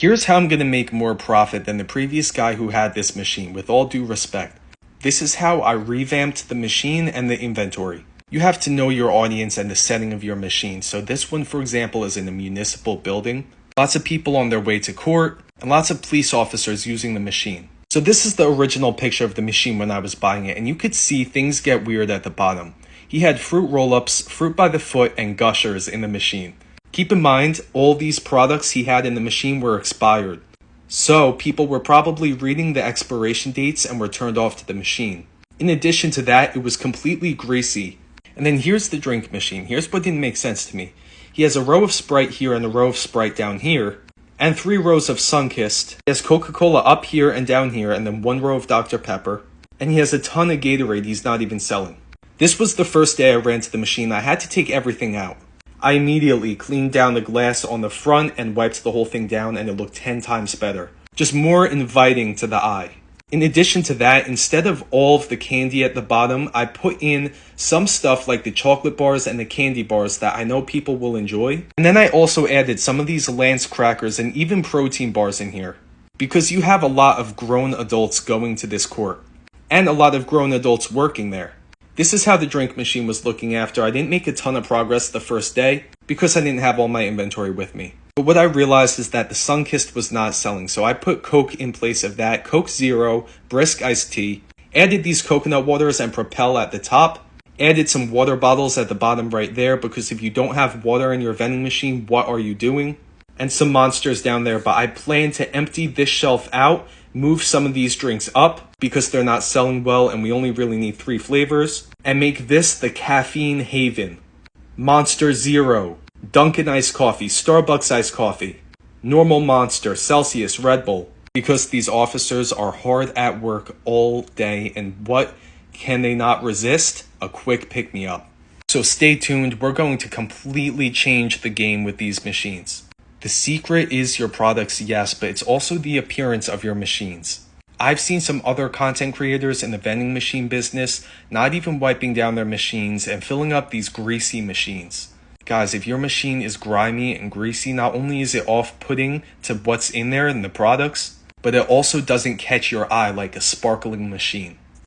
Here's how I'm going to make more profit than the previous guy who had this machine, with all due respect. This is how I revamped the machine and the inventory. You have to know your audience and the setting of your machine. So this one, for example, is in a municipal building. Lots of people on their way to court, and lots of police officers using the machine. So this is the original picture of the machine when I was buying it, and you could see things get weird at the bottom. He had fruit roll-ups, fruit by the foot, and gushers in the machine. Keep in mind, all these products he had in the machine were expired. So people were probably reading the expiration dates and were turned off to the machine. In addition to that, it was completely greasy. And then here's the drink machine. Here's what didn't make sense to me. He has a row of Sprite here and a row of Sprite down here, and 3 rows of Sunkist. He has Coca-Cola up here and down here, and then 1 row of Dr. Pepper. And he has a ton of Gatorade he's not even selling. This was the first day I ran to the machine. I had to take everything out. I immediately cleaned down the glass on the front and wiped the whole thing down, and it looked 10 times better. Just more inviting to the eye. In addition to that, instead of all of the candy at the bottom, I put in some stuff like the chocolate bars and the candy bars that I know people will enjoy. And then I also added some of these Lance crackers and even protein bars in here. Because you have a lot of grown adults going to this court. And a lot of grown adults working there. This is how the drink machine was looking after. I didn't make a ton of progress the first day because I didn't have all my inventory with me. But what I realized is that the Sunkist was not selling, so I put Coke in place of that, Coke Zero, Brisk Iced Tea, added these coconut waters and Propel at the top, added some water bottles at the bottom right there, because if you don't have water in your vending machine, what are you doing? And some Monsters down there, but I plan to empty this shelf out, move some of these drinks up because they're not selling well and we only really need 3 flavors, and make this the caffeine haven. Monster Zero, Dunkin' Iced Coffee, Starbucks Iced Coffee, Normal Monster, Celsius, Red Bull, because these officers are hard at work all day, and what can they not resist? A quick pick-me-up. So stay tuned, we're going to completely change the game with these machines. The secret is your products, yes, but it's also the appearance of your machines. I've seen some other content creators in the vending machine business not even wiping down their machines and filling up these greasy machines. Guys, if your machine is grimy and greasy, not only is it off-putting to what's in there in the products, but it also doesn't catch your eye like a sparkling machine.